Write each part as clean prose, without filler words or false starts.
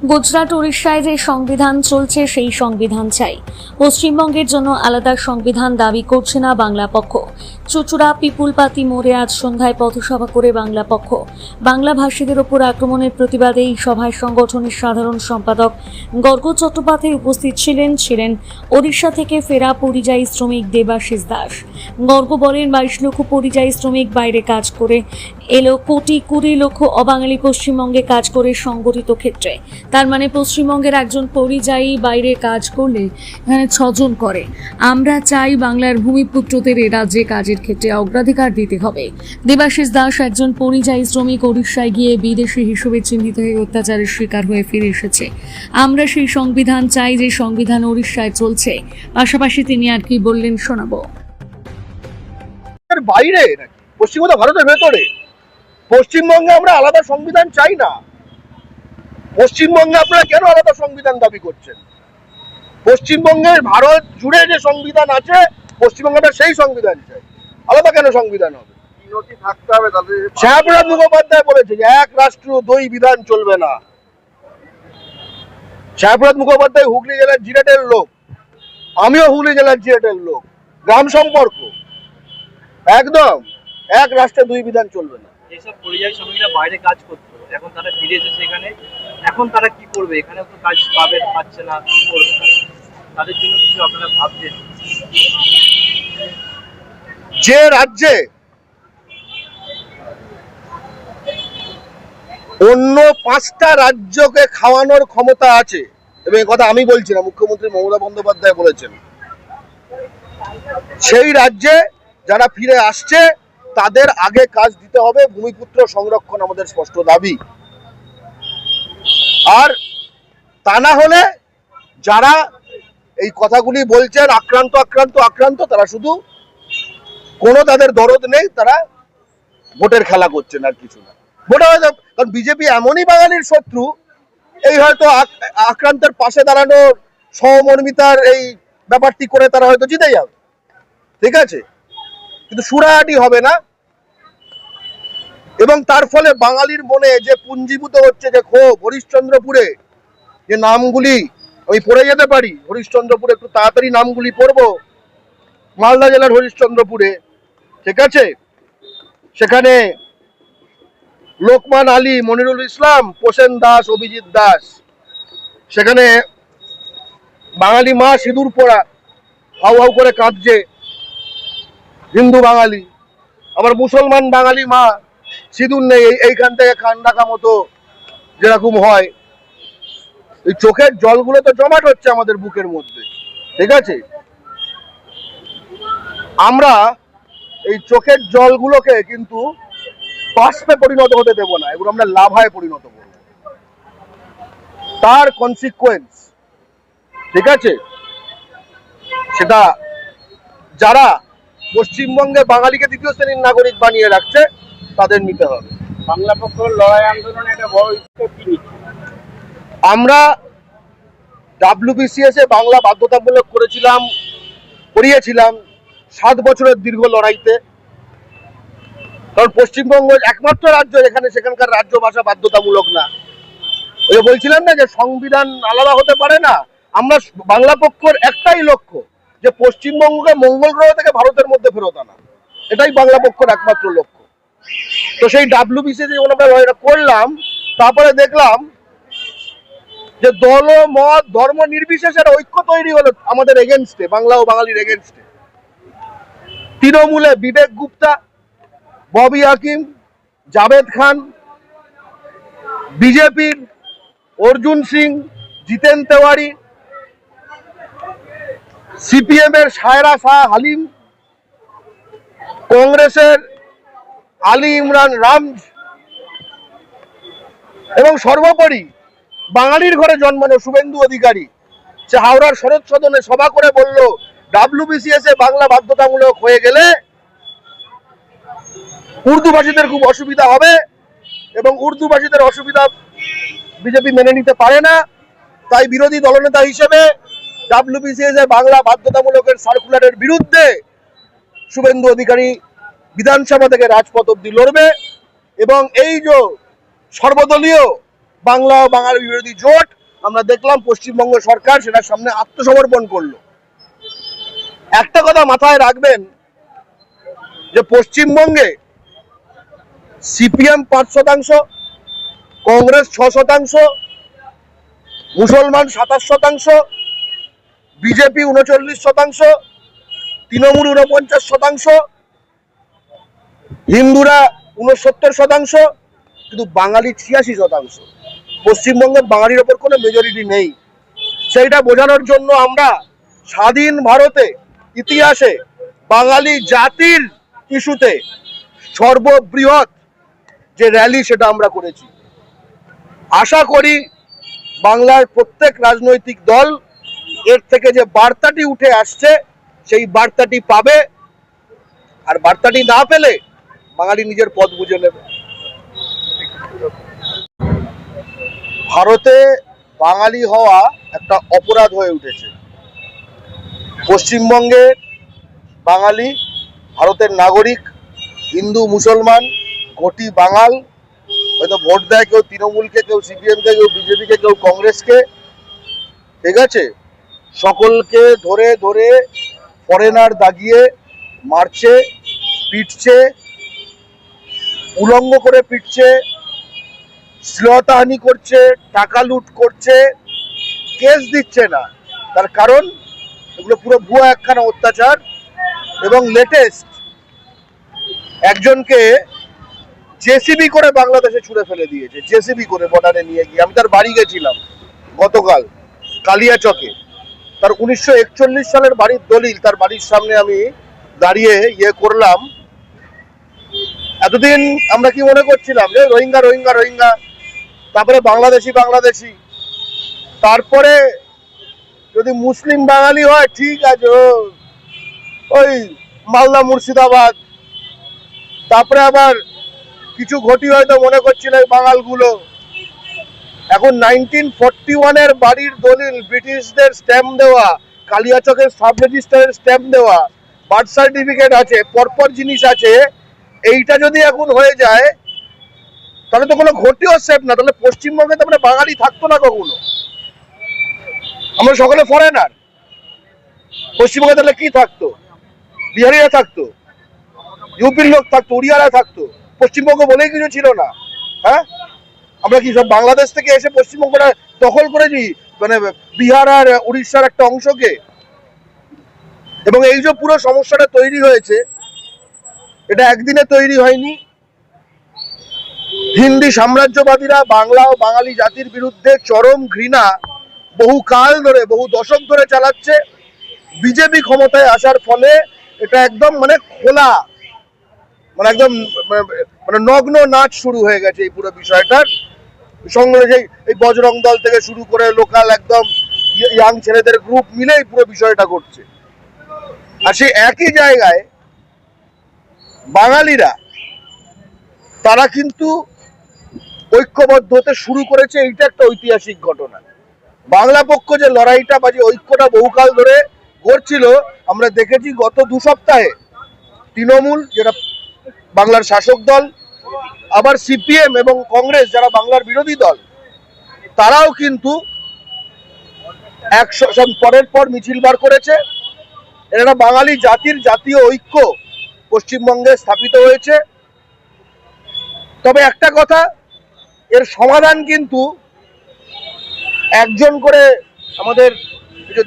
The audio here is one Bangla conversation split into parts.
গুজরাট উড়িষ্যায় যে সংবিধান চলছে সেই সংবিধান চাই। পশ্চিমবঙ্গের জন্য আলাদা সংবিধান দাবি করছে না বাংলা পক্ষ। চুচুড়া পিপুলপাতি মোড়ে আজ সন্ধ্যায় পথসভা করে বাংলা পক্ষ বাংলা ভাষীদের ওপর আক্রমণের প্রতিবাদে এই সভায় সংগঠনের সাধারণ সম্পাদক গর্গ চট্টোপাধ্যায় উপস্থিত ছিলেন ওড়িশা থেকে ফেরা পরিযায়ী শ্রমিক দেবাশিস দাস। গর্গ বলেন 22 লক্ষ পরিযায়ী শ্রমিক বাইরে কাজ করে এলো, 20 লক্ষ অবাঙালি পশ্চিমবঙ্গে কাজ করে সংগঠিত ক্ষেত্রে। তার মানে পশ্চিমবঙ্গের একজন পরিযায়ী বাইরে কাজ করলে এখানে 6 জন করে। আমরা চাই বাংলার ভূমিপুত্রদের এ রাজ্যে কাজের ক্ষেত্রে অগ্রাধিকার দিতে হবে। দেবাশিস দাস একজন পরিযায়ী শ্রমিক, ওড়িশায় গিয়ে বিদেশি হিসেবে চিহ্নিত হয়ে অত্যাচারের শিকার হয়ে ফিরে এসেছে। আমরা সেই সংবিধান চাই যে সংবিধান ওড়িশায় চলছে। পাশাপাশি তিনি আর কি বললেন শোনাবো। বাইরে নাকি পশ্চিমবঙ্গ ভারতের ভেতরে? পশ্চিমবঙ্গে আমরা আলাদা সংবিধান চাই না। পশ্চিমবঙ্গে আপনারা কেন আলাদা সংবিধান দাবি করছেন? পশ্চিমবঙ্গের ভারত জুড়ে যে সংবিধান আছে, পশ্চিমবঙ্গে আমরা সেই সংবিধান চাই। আলাদা কেন সংবিধান হবে? থাকতে হবে। শ্যামপ্রসাদ মুখোপাধ্যায় বলেছে যে এক রাষ্ট্র দুই বিধান চলবে না। শ্যামপ্রসাদ মুখোপাধ্যায় হুগলি জেলার জিরাটের লোক, আমিও হুগলি জেলার জিরাটের লোক। গ্রাম সম্পর্ক একদম এক রাষ্ট্রে দুই বিধান চলবে না। এইসব পরিযায়ী শ্রমিকরা বাইরে কাজ করতো, এখন তারা ফিরে এসেছে এখানে। এখন তারা কি করবে? এখানেও তো কাজ পাচ্ছে না, কি করবে? তাদের জন্য কিছু আপনারা ভাবছেন? যে রাজ্যে অন্য 5টা রাজ্যকে খাওয়ানোর ক্ষমতা আছে, এবং এই কথা আমি বলছি না, মুখ্যমন্ত্রী মমতা বন্দ্যোপাধ্যায় বলেছেন, সেই রাজ্যে যারা ফিরে আসছে তাদের আগে কাজ দিতে হবে। ভূমিপুত্র সংরক্ষণ আমাদের স্পষ্ট দাবি। আর তা না হলে যারা এই কথাগুলি বলছেন আক্রান্ত তারা শুধু কোনো তাদের দরদ নেই, তারা ভোটের খেলা করছেন আর কিছু না। ভোটে হয়তো, কারণ বিজেপি এমনই বাঙালির শত্রু, এই হয়তো আক্রান্তের পাশে দাঁড়ানোর সহমর্মিতার এই ব্যাপারটি করে তারা হয়তো জিতে যাবে, ঠিক আছে, কিন্তু সুরাহাটি হবে না। এবং তার ফলে বাঙালির মনে যে পুঞ্জীভূত হচ্ছে যে ক্ষোভ, হরিশ্চন্দ্রপুরে যে নামগুলি আমি পড়ে যেতে পারি, হরিশ্চন্দ্রপুরে একটু তাড়াতাড়ি নামগুলি পড়বো, মালদা জেলার হরিশ্চন্দ্রপুরে, ঠিক আছে, সেখানে লোকমান আলী, মনিরুল ইসলাম, প্রসেন দাস, অভিজিৎ দাস, সেখানে বাঙালি মা সিঁদুর পরা হাউ হাউ করে কাঁদছে, হিন্দু বাঙালি। আবার মুসলমান বাঙালি মা সিঁদুর নেই, এইখান থেকে কান ডাকা মতো যেরকম হয়, এই চোখের জলগুলো তো জমাট হচ্ছে আমাদের বুকের মধ্যে, ঠিক আছে। আমরা এই চোখের জলগুলোকে কিন্তু বাষ্পে পরিণত হতে দেব না, এগুলো আমরা লাভায় পরিণত করব, তার কনসিকুয়েন্স, ঠিক আছে, সেটা যারা পশ্চিমবঙ্গে বাঙালিকে দ্বিতীয় শ্রেণীর নাগরিক বানিয়ে রাখছে তাদের নিতে হবে। বাংলা পক্ষ লড়াই আন্দোলনে একটা বড় উদ্যোগ কি নিচ্ছে? আমরা WBCS এ বাংলা বাধ্যতামূলক করিয়েছিলাম 7 বছরের দীর্ঘ লড়াইতে। কারণ পশ্চিমবঙ্গ একমাত্র রাজ্য যেখানে সেখানকার রাজ্য ভাষা বাধ্যতামূলক না। ওই বলছিলাম না যে সংবিধান আলাদা হতে পারে না। আমরা বাংলা পক্ষের একটাই লক্ষ্য, যে পশ্চিমবঙ্গকে মঙ্গল গ্রহ থেকে ভারতের মধ্যে ফেরত আনা, এটাই বাংলা পক্ষের একমাত্র লক্ষ্য। তো সেই WBCS যখন আমরা লড়াইটা করলাম, তারপরে দেখলাম যে দল মত ধর্ম নির্বিশেষে ঐক্য তৈরি হলো আমাদের এগেনস্টে, বাংলা ও বাঙালির এগেনস্টে। তৃণমূলে বিবেক গুপ্তা, ববি হাকিম, জাভেদ খান, বিজেপির অর্জুন সিং, জিতেন তেওয়ারি, CPM এর সায়রা শাহ হালিম, কংগ্রেসের আলী ইমরান রামজ, এবং সর্বোপরি বাঙালির ঘরে জন্মানো শুভেন্দু অধিকারী, সে হাওড়ার শরৎ সদনে সভা করে বলল WBCS এ বাংলা বাধ্যতামূলক হয়ে গেলে উর্দু ভাষীদের খুব অসুবিধা হবে, এবং উর্দু ভাষীদের অসুবিধা বিজেপি মেনে নিতে পারে না। তাই বিরোধী দলনেতা হিসেবে WBCS এ বাংলা বাধ্যতামূলকের সার্কুলারের বিরুদ্ধে শুভেন্দু অধিকারী বিধানসভা থেকে রাজপথ অব্দি লড়বে। এবং এই যে সর্বদলীয় বাংলা ও বাঙালি বিরোধী জোট, আমরা দেখলাম পশ্চিমবঙ্গ সরকার সেটার সামনে আত্মসমর্পণ করলো। একটা কথা মাথায় রাখবেন যে পশ্চিমবঙ্গে সিপিএম 5%, কংগ্রেস 6%, মুসলমান 27%, বিজেপি 39%, তৃণমূল 49%, হিন্দুরা 69%, কিন্তু বাঙালি 86%। পশ্চিমবঙ্গে বাঙালির ওপর কোনো মেজরিটি নেই। সেইটা বোঝানোর জন্য আমরা স্বাধীন ভারতে ইতিহাসে বাঙালি জাতির ইস্যুতে সর্ববৃহৎ যে র্যালি সেটা আমরা করেছি। আশা করি বাংলার প্রত্যেক রাজনৈতিক দল এর থেকে যে বার্তাটি উঠে আসছে সেই বার্তাটি পাবে, আর বার্তাটি না পেলে বাঙালি নিজের পথ বুঝে নেবে। ভারতে বাঙালি হওয়া একটা অপরাধ হয়ে উঠেছে। পশ্চিমবঙ্গের বাঙালি ভারতের নাগরিক, হিন্দু মুসলমান ঘটি বাঙাল, হয়তো ভোট দেয় কেউ তৃণমূলকে, কেউ সিপিএমকে, কেউ বিজেপিকে, কেউ কংগ্রেসকে, ঠিক আছে? সকলকে ধরে ধরে ফরেনার দাগিয়ে মারছে, পিটছে, উলঙ্গ করে পিটছে, শ্লীলতাহানি করছে, টাকা লুট করছে, কেস দিচ্ছে না। তার কারণ এগুলো পুরো ভুয়া একখানা অত্যাচার। এবং লেটেস্ট একজনকে জেসিবি করে বাংলাদেশে ছুঁড়ে ফেলে দিয়েছে, জেসিবি করে বর্ডারে নিয়ে গিয়ে। আমি তার বাড়ি গেছিলাম গতকাল কালিয়াচকে। তার 1941 সালের বাড়ির দলিল, তার বাড়ির সামনে আমি দাঁড়িয়ে করলাম। এতদিন আমরা কি মনে করছিলাম যে রোহিঙ্গা রোহিঙ্গা রোহিঙ্গা, তারপরে বাংলাদেশি বাংলাদেশি, তারপরে যদি মুসলিম বাঙালি হয় ঠিক আছে, ওই মালদা মুর্শিদাবাদ, তারপরে আবার কিছু ঘটি হয়তো মনে করছিল বাঙালগুলো। এখন 1941-এর বাড়ির দলিল, ব্রিটিশদের স্ট্যাম্প দেওয়া, কালিয়াচকের সাব রেজিস্ট্রারের স্ট্যাম্প দেওয়া, বার্থ সার্টিফিকেট আছে, পরপর জিনিস আছে, এইটা যদি এখন হয়ে যায় তাহলে তো কোনো ঘটিও সেফ না। তাহলে পশ্চিমবঙ্গে তো আমরা বাঙালি থাকতো না কখনো, আমরা সকলে ফরেনার। পশ্চিমবঙ্গে তাহলে কি থাকতো? বিহারিরা থাকতো, ইউপির লোক থাকতো, উড়িয়ারা থাকতো, পশ্চিমবঙ্গ বলেই কিছু ছিল না। হ্যাঁ, আমরা কি সব বাংলাদেশ থেকে এসে পশ্চিমবঙ্গটা দখল করেছি, মানে বিহার আর উড়িষ্যার একটা অংশকে? এবং এই যে পুরো সমস্যাটা তৈরি হয়েছে, এটা একদিনে তৈরি হয়নি। হিন্দি সাম্রাজ্যবাদীরা বাংলা ও বাঙালি জাতির বিরুদ্ধে চরম ঘৃণা বহু কাল ধরে, বহু দশক ধরে চালাচ্ছে। বিজেপি ক্ষমতায় আসার ফলে এটা একদম মানে খোলা, মানে একদম মানে নগ্ন নাচ শুরু হয়ে গেছে এই পুরো বিষয়টার সঙ্গে। এই বজরং দল থেকে শুরু করে লোকাল একদম ইয়াং ছেলেদের গ্রুপ মিলে এই পুরো বিষয়টা করছে। আর সেই একই জায়গায় বাঙালিরা তারা কিন্তু ঐক্যবদ্ধ হতে শুরু করেছে। এইটা একটা ঐতিহাসিক ঘটনা। বাংলা পক্ষ যে লড়াইটা বা যে ঐক্যটা বহুকাল ধরে করছিল, আমরা দেখেছি গত 2 সপ্তাহে তৃণমূল, যেটা বাংলার শাসক দল, আবার সিপিএম এবং কংগ্রেস, যারা বাংলার বিরোধী দল, তারাও কিন্তু পরের পর মিছিল বার করেছে। এরা বাঙালি জাতির জাতীয় ঐক্য পশ্চিমবঙ্গে স্থাপিত হয়েছে। তবে একটা কথা, এর সমাধান কিন্তু একজন করে আমাদের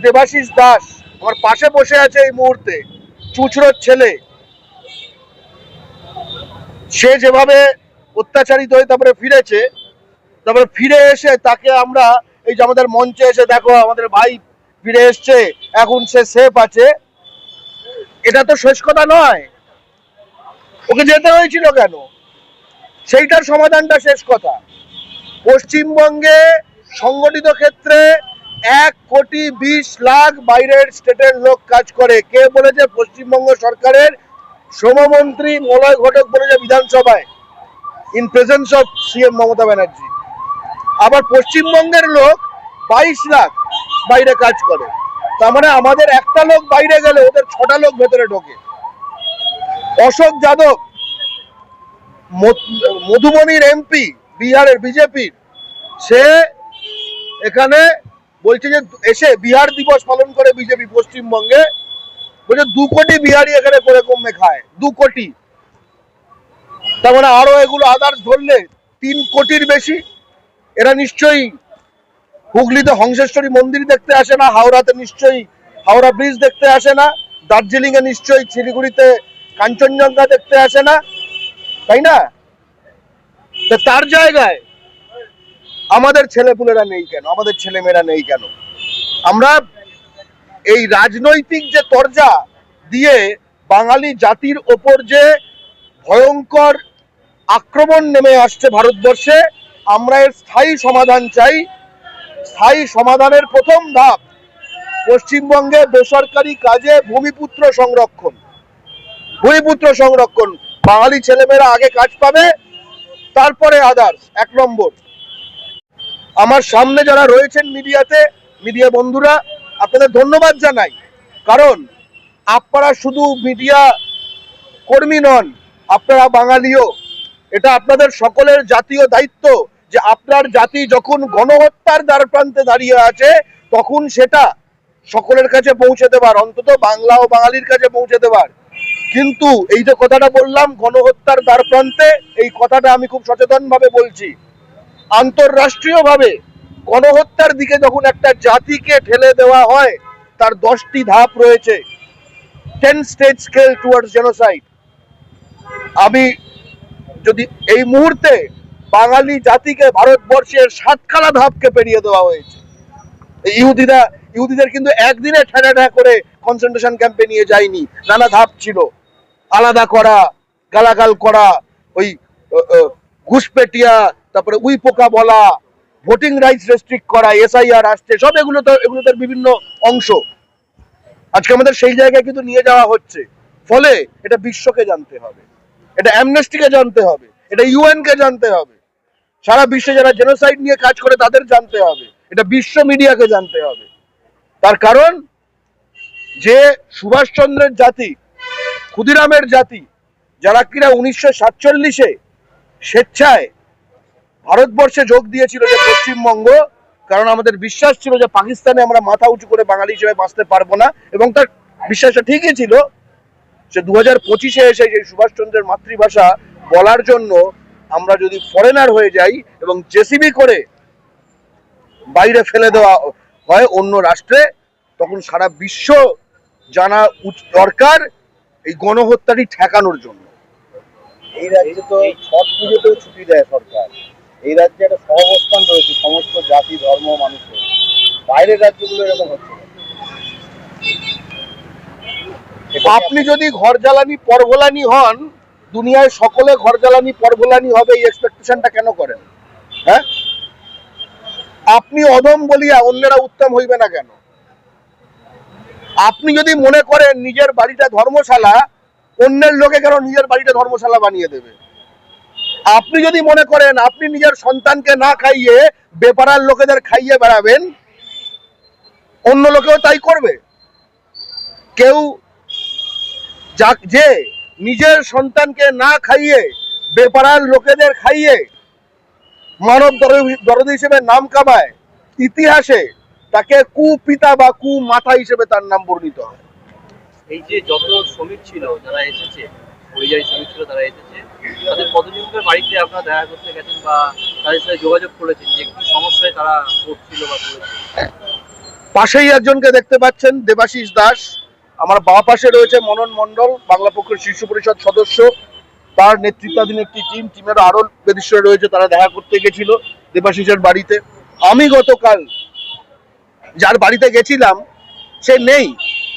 দেবাশিস দাস আমার পাশে বসে আছে এই মুহূর্তে, চুচড়োর ছেলে, সে যেভাবে অত্যাচারিত হয়ে তারপরে ফিরেছে, তারপরে ফিরে এসে তাকে আমরা এই যে আমাদের মঞ্চে এসে দেখো আমাদের ভাই ফিরে এসছে, এখন সে সেফ আছে, এটা তো শেষ কথা নয়। ওকে যেতে হয়েছিল কেন, সেইটার সমাধানটা শেষ কথা। পশ্চিমবঙ্গে সংগঠিত ক্ষেত্রে 1,20,00,000 বাইরের স্টেটের লোক কাজ করে। কে বলেছে? পশ্চিমবঙ্গ সরকারের শ্রমমন্ত্রী মলয় ঘটক বলেছে বিধানসভায়, in presence of CM Mamata Banerjee. আবার পশ্চিমবঙ্গের লোক 22 লাখ বাইরে কাজ করে। তার মানে আমাদের একটা লোক বাইরে গেলে ওদের 6টা লোক ভেতরে ঢোকে। অশোক যাদব, মধুবনীর এমপি, বিহারের বিজেপির, সে এখানে বলছে যে এসে বিহার দিবস পালন করে বিজেপি পশ্চিমবঙ্গে, বলছে 2 কোটি বিহারি এখানে করে কমে খায়, 2 কোটি। তার মানে আরো এগুলো আদার্স ধরলে 3 কোটির বেশি। এরা নিশ্চয়ই হুগলিতে হংসেশ্বরী মন্দির দেখতে আসে না, হাওড়াতে নিশ্চয়ই হাওড়া ব্রিজ দেখতে আসে না, দার্জিলিং এ নিশ্চয়ই শিলিগুড়িতে কাঞ্চনজঙ্ঘা দেখতে আসে না, তাই না? তো তার জায়গায় আমাদের ছেলেপুলেরা নেই কেন, আমাদের ছেলেমেয়েরা নেই কেন? আমরা এই রাজনৈতিক যে তরজা দিয়ে বাঙালি জাতির ওপর যে ভয়ঙ্কর আক্রমণ নেমে আসছে ভারতবর্ষে, আমরা এর স্থায়ী সমাধান চাই। স্থায়ী সমাধানের প্রথম ধাপ পশ্চিমবঙ্গে বেসরকারি কাজে ভূমিপুত্র সংরক্ষণ। ভূমিপুত্র সংরক্ষণ, বাঙালি ছেলেমেয়েরা আগে কাজ পাবে, তারপরে আদার্স। 1 নম্বর। আমার সামনে যারা রয়েছেন মিডিয়াতে, মিডিয়া বন্ধুরা, আপনাদের ধন্যবাদ জানাই, কারণ আপনারা শুধু মিডিয়া কর্মী নন, আপনারা বাঙালিও। এটা আপনাদের সকলের জাতীয় দায়িত্ব যে আপনার জাতি যখন গণহত্যার দ্বারপ্রান্তে দাঁড়িয়ে আছে, তখন সেটা সকলের কাছে পৌঁছে দেবার, অন্তত বাংলা ও বাঙালির কাছে পৌঁছে দেবার। কিন্তু এই যে কথাটা বললাম গণহত্যার দ্বারপ্রান্তে, এই কথাটা আমি খুব সচেতনভাবে বলছি। আন্তর্রাষ্ট্রীয়ভাবে গণহত্যার দিকে যখন একটা জাতিকে ঠেলে দেওয়া হয়, তার 10টি ধাপ রয়েছে। 10 স্টেজ স্কেল টুয়ার্ডস জেনোসাইড। আমি যদি এই মুহূর্তে বাঙালি জাতিকে ভারতবর্ষের 7খানা ধাপকে পেরিয়ে দেওয়া হয়েছে। ইহুদিদের কিন্তু একদিনে ঠেলা করে কনসেন্ট্রেশন ক্যাম্পে নিয়ে যায়নি, নানা ধাপ ছিল। আলাদা করা, গালাগাল করা, ওই ঘুষপেটিয়া, তারপরে উই পোকা বলা, ভোটিং রাইটস রেস্ট্রিক্ট করা, এসআইআর আসছে, সব এগুলো তো বিভিন্ন অংশ। আজকে আমাদের সেই জায়গায় কিন্তু নিয়ে যাওয়া হচ্ছে। ফলে এটা বিশ্বকে জানতে হবে, এটা অ্যামনেস্টিকে জানতে হবে, এটা ইউএন কে জানতে হবে, সারা বিশ্বে যারা জেনোসাইড নিয়ে কাজ করে তাদের জানতে হবে, এটা বিশ্ব মিডিয়াকে জানতে হবে। তার কারণ যে সুভাষচন্দ্রের জাতি, ক্ষুদিরামের জাতি, যারা কিনা 1947-এ স্বেচ্ছায় ভারতবর্ষে যোগ দিয়েছিল যে পশ্চিমবঙ্গ, কারণ আমাদের বিশ্বাস ছিল যে পাকিস্তানে আমরা মাথা উঁচু করে বাঙালি হিসেবে বাঁচতে পারবো না, এবং তার বিশ্বাসটা ঠিকই ছিল। সে 2025-এ এসে যে সুভাষচন্দ্রের মাতৃভাষা বলার জন্য আমরা যদি ফরেনার হয়ে যাই এবং জেসিবি করে বাইরে ফেলে দেওয়া হয় অন্য রাষ্ট্রে, তখন সারা বিশ্ব জানা দরকার এই গণহত্যাটি ঠেকানোর জন্য। এই রাজ্যে তো ছট পুজোতেও ছুটি দেয় সরকার। এই রাজ্যে একটা সহাবস্থান রয়েছে সমস্ত জাতি ধর্ম মানুষের, বাইরের রাজ্যগুলো এরকম হচ্ছে না। আপনি যদি ঘর জ্বালানি পরভোলানি হন, দুনিয়ায় সকলে ঘর জ্বালানি পরভোলানি হবে, এই এক্সপেকটেশনটা কেন করেন? হ্যাঁ, আপনি অদম বলিয়া অন্যেরা উত্তম হইবে না কেন? আপনি যদি মনে করেন নিজের বাড়িটা ধর্মশালা, অন্যের লোকে কেন নিজের বাড়িটা ধর্মশালা বানিয়ে দেবে? আপনি যদি মনে করেন আপনি নিজের সন্তানকে না খাইয়ে বেপারার লোকেদের খাইয়ে বেড়াবেন, অন্য লোকেও তাই করবে। কেউ যে নিজের সন্তানকে না খাইয়ে বেপারার লোকেদের খাইয়ে মানব দরদি হিসেবে নাম কামায়, ইতিহাসে তাকে কুপিতা বা কুমাতা হিসেবে তার নাম বর্ণিত হয়। এই যে যত শ্রমিক ছিল যারা এসেছে, পরিযায়ী শ্রমিক ছিল তারা এসেছে, তাদের কতজনকার বাড়িতে আপনারা দেখা করতে গেছেন বা তাদের সাথে যোগাযোগ করেছেন যে কি সমস্যায় তারা পড়ছিল বা করেছে? পাশেই একজনকে দেখতে পাচ্ছেন, দেবাশিস দাস। আমার বাঁ পাশে রয়েছে মনন মণ্ডল, বাংলা পক্ষের শীর্ষ পরিষদ সদস্য, তার নেতৃত্বাধীন একটি টিমের আরো বেদিশ্বরে রয়েছে, তারা দেখা করতে গেছিল দেবাশিসের বাড়িতে। আমি গতকাল যার বাড়িতে গেছিলাম সে নেই,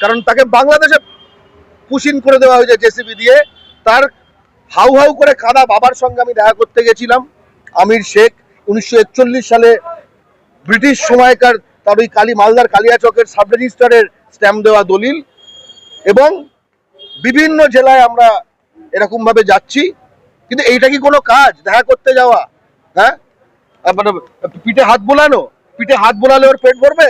কারণ তাকে বাংলাদেশে পুশিন করে দেওয়া হয়েছে জেসিবি দিয়ে। তার হাউ হাউ করে কাঁদা বাবার সঙ্গে আমি দেখা করতে গেছিলাম। আমির শেখ 1941 সালে ব্রিটিশ সময়কার তার ওই মালদার কালিয়াচকের সাব রেজিস্ট্রারের স্ট্যাম্প দেওয়া দলিল। এবং বিভিন্ন জেলায় আমরা এরকম ভাবে যাচ্ছি, কিন্তু এইটা কি কোনো কাজ দেখা করতে যাওয়া? হ্যাঁ, মানে পিঠে হাত বোলানো, পিঠে হাত বোলালে ওর পেট ভরবে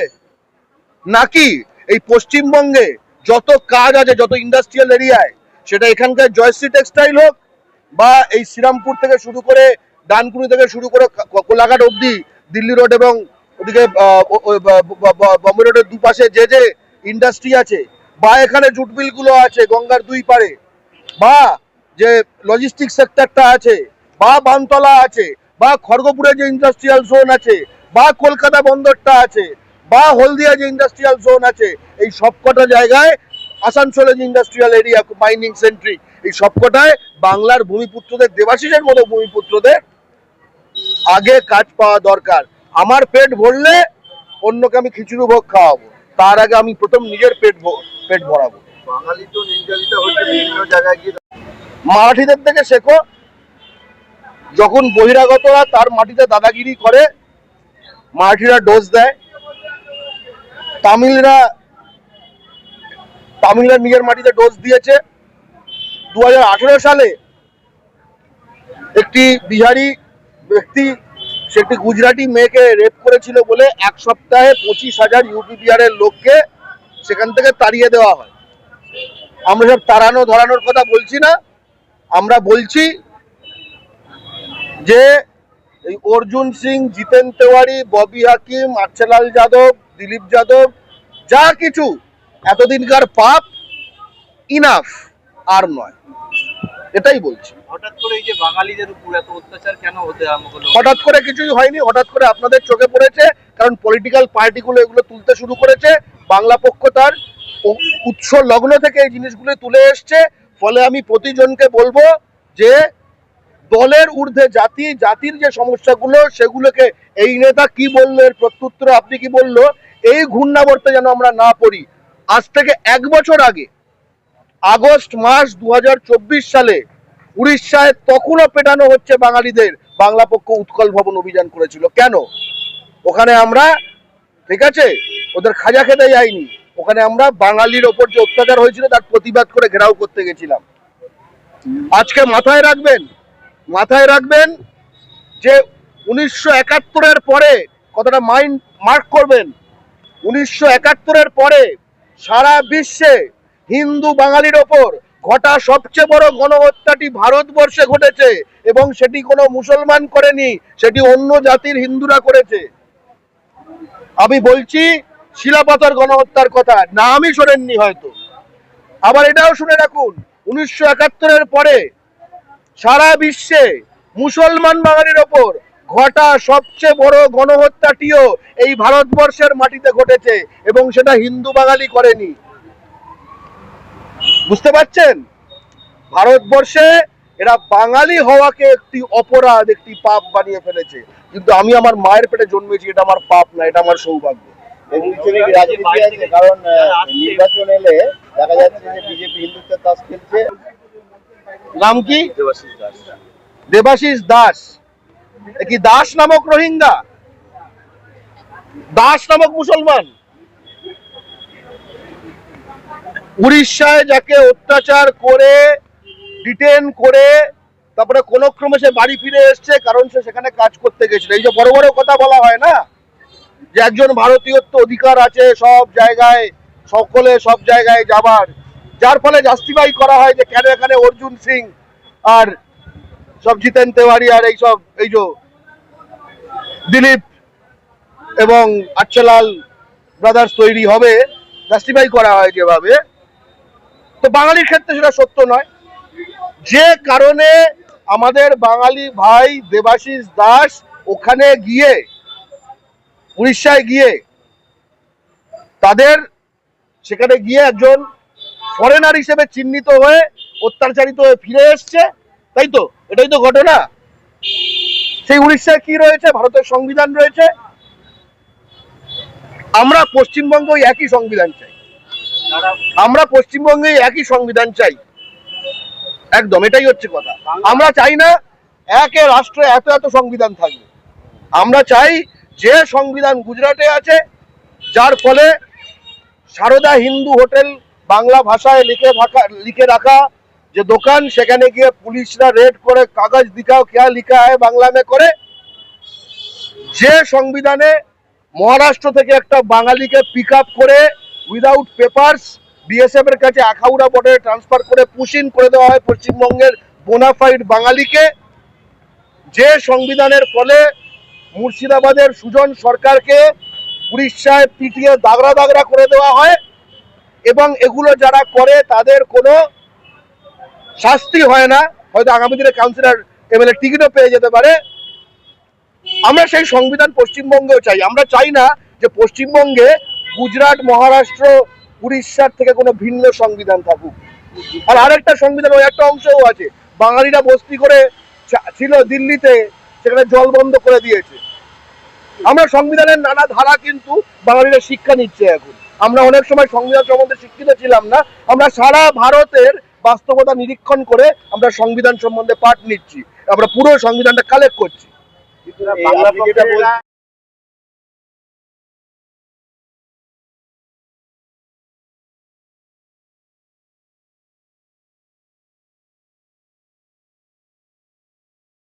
নাকি? এই পশ্চিমবঙ্গে যত কাজ আছে, যত ইন্ডাস্ট্রিয়াল এরিয়ায়, সেটা এখানকার জয়শ্রী টেক্সটাইল হোক বা এই শ্রীরামপুর থেকে শুরু করে ডানকুনি থেকে শুরু করে কোলাঘাট অবধি দিল্লি রোড এবং ওদিকে বম্বে রোডের দুপাশে যে যে ইন্ডাস্ট্রি আছে, বা এখানে জুট মিলগুলো আছে গঙ্গার দুই পারে, বা যে লজিস্টিক সেক্টরটা আছে, বা বানতলা আছে, বা খড়গপুরে যে ইন্ডাস্ট্রিয়াল জোন আছে, বা কলকাতা বন্দরটা আছে, বা হলদিয়া যে ইন্ডাস্ট্রিয়াল জোন আছে, এই সবকটা জায়গায় আসানসোলে যে ইন্ডাস্ট্রিয়াল এরিয়া মাইনিং সেন্ট্রি, এই সবকটায় বাংলার ভূমিপুত্রদের, দেবাশিসের মতো ভূমিপুত্রদের আগে কাজ পাওয়া দরকার। আমার পেট ভরলে অন্যকে আমি খিচুড়ি ভোগ খাওয়াবো, তার আগে আমি প্রথম নিজের পেট ভরাবো। বাঙালি তো নির্যাতিত হচ্ছে বিভিন্ন জায়গায় গিয়ে। মারাঠিদের থেকে শেখো, যখন বহিরাগতরা তার মাটিতে দাদাগিরি করে মারাঠিরা ডোজ দেয়, তামিলরা নিজের মাটিতে ডোজ দিয়েছে। 2018 সালে একটি বিহারি ব্যক্তি সে একটি গুজরাটি মেয়েকে রেপ করেছিল বলে এক সপ্তাহে 25,000 ইউপি বিহারের লোককে সেখান থেকে তাড়িয়ে দেওয়া হয়। আমরা সব তাড়ানো ধরানোর কথা বলছি না, আমরা বলছি যে এই অর্জুন সিং, জিতেন তেওয়ারি, ববি হাকিম, আর্চালাল যাদব, দিলীপ যাদব যা কিছু এতদিনকার পাপ ইনাফ, আর নয়, এটাই বলছি। হঠাৎ করে এই যে বাঙালিদের উপর এত অত্যাচার কেন হতে আরম্ভ হলো? হঠাৎ করে কিছুই হয়নি, হঠাৎ করে আপনাদের চোখে পড়েছে, কারণ পলিটিক্যাল পার্টিগুলো এগুলো তুলতে শুরু করেছে। বাংলা পক্ষ তার উৎস লগ্ন থেকে এই জিনিসগুলো তুলে এসছে। ফলে আমি প্রতিজনকে বলবো যে দলের ঊর্ধ্বে জাতি, জাতির যে সমস্যাগুলো সেগুলোকে এই নেতা কি বললো এর প্রত্যুত্তরে আপনি কি বললো, এই ঘূর্ণাবর্তে যেন আমরা না পড়ি। আজ থেকে 1 বছর আগে আগস্ট মাস 2024 সালে উড়িষ্যায় তখনও পেটানো হচ্ছে বাঙালিদের, বাংলা পক্ষ উৎকল ভবন অভিযান করেছিল। কেন? ওখানে আমরা, ঠিক আছে, ওদের খাজা খেতে যাইনি, ওখানে আমরা বাঙালির ওপর যে অত্যাচার হয়েছিল তার প্রতিবাদ করে ঘেরাও করতে গেছিলাম। আজকে মাথায় রাখবেন যে 1971-এর পরে, কথাটা মার্ক করবেন, 1971-এর পরে সারা বিশ্বে হিন্দু বাঙালির ওপর ঘটা সবচেয়ে বড় গণহত্যাটি ভারতবর্ষে ঘটেছে, এবং সেটি কোনো মুসলমান করেনি, সেটি অন্য জাতির হিন্দুরা করেছে। আমি বলছি শিলাপাথর গণহত্যার কথা, নামই শোনেননি হয়তো। আবার এটাও শুনে রাখুন, 1971-এর পরে সারা বিশ্বে মুসলমান বাঙালির ওপর ঘটা সবচেয়ে বড় গণহত্যাটিও এই ভারতবর্ষের মাটিতে ঘটেছে, এবং সেটা হিন্দু বাঙালি করেনি। বুঝতে পারছেন? ভারতবর্ষে এরা বাঙালি হওয়াকে একটি অপরাধ, একটি পাপ বানিয়ে ফেলেছে। কিন্তু আমি আমার মায়ের পেটে জন্মেছি, এটা আমার পাপ না, এটা আমার সৌভাগ্য। রাজনীতি আছে, কারণ নির্বাচন এলে দেখা যাচ্ছে যে বিজেপি হিন্দুত্বের তাস খেলছে। নাম কি? দেবাশিস দাস। দেবাশিস দাস। কি দাস নামক রোহিঙ্গা? দাস নামক মুসলমান? উড়িষ্যায় যাকে অত্যাচার করে, ডিটেন করে, তারপরে কোন ক্রমে সে বাড়ি ফিরে এসছে, কারণ সে সেখানে কাজ করতে গেছিল। এই যে বড় বড় কথা বলা হয় না, যে একজন ভারতীয়ত্ব অধিকার আছে সব জায়গায়, সকলে সব জায়গায় যাবার, যার ফলে জাস্টিফাই করা হয় যে কেন এখানে অর্জুন সিং আর সব জিতেন তেওয়ারি আর এইসব, এই যে দিলীপ এবং আর্চালাল ব্রাদার্স তৈরি হবে, জাস্টিফাই করা হয় যেভাবে। তো বাঙালির ক্ষেত্রে সেটা সত্য নয়। যে কারণে আমাদের বাঙালি ভাই দেবাশিস দাস ওখানে গিয়ে, উড়িষ্যায় গিয়ে, তাদের সেখানে গিয়ে একজন ফরেনার হিসেবে চিহ্নিত হয়ে অত্যাচারিত হয়ে ফিরে এসছে, তাই তো? এটাই তো ঘটনা। সেই উড়িষ্যায় কি রয়েছে? ভারতের সংবিধান রয়েছে। আমরা পশ্চিমবঙ্গে ওই একই সংবিধান চাই, আমরা পশ্চিমবঙ্গে একই সংবিধান চাই, একদম, এটাই হচ্ছে কথা। আমরা চাই না একে রাষ্ট্রে এত এত সংবিধান থাকবে। আমরা চাই যে সংবিধান গুজরাটে আছে, যার ফলে সারদা হিন্দু হোটেল বাংলা ভাষায় লিখে রাখা যে দোকান, সেখানে গিয়ে পুলিশরা রেড করে কাগজ দিখাও क्या লিখা है বাংলা में করে। যে সংবিধানে মহারাষ্ট্র থেকে একটা বাঙালিকে পিক আপ করে উইদাউট পেপারস বিএসএফ এর কাছে আখাউড়া বর্ডারে ট্রান্সফার করে পুশিন করে দেওয়া হয় পশ্চিমবঙ্গের বোনাফাইড বাঙালিকে। যে সংবিধানের ফলে মুর্শিদাবাদের সুজন সরকারকে উড়িষ্যায় পিটিয়ে দাগড়া দাগড়া করে দেওয়া হয় এবং এগুলো যারা করে তাদের কোনো শাস্তি হয় না, হয়তো আগামী দিনে কাউন্সিলর এমএলএ টিকিটও পেয়ে যেতে পারে। আমরা সেই সংবিধান পশ্চিমবঙ্গেও চাই। আমরা চাই না যে পশ্চিমবঙ্গে গুজরাট, মহারাষ্ট্র, উড়িষ্যার থেকে কোনো ভিন্ন সংবিধান থাকুক। আর আরেকটা সংবিধান ওই একটা অংশও আছে, বাঙালিরা বস্তি করে ছিল দিল্লিতে, সেখানে জল বন্ধ করে দিয়েছে। আমরা সংবিধানের নানা ধারা কিন্তু বাঙালিরা শিক্ষা নিচ্ছে এখন। আমরা অনেক সময় সংবিধান সম্বন্ধে শিক্ষিত ছিলাম না, আমরা সারা ভারতের বাস্তবতা নিরীক্ষণ করে আমরা সংবিধান সম্বন্ধে পাঠ নিচ্ছি, আমরা পুরো সংবিধানটা কালেক্ট করছি। বাংলা যেটা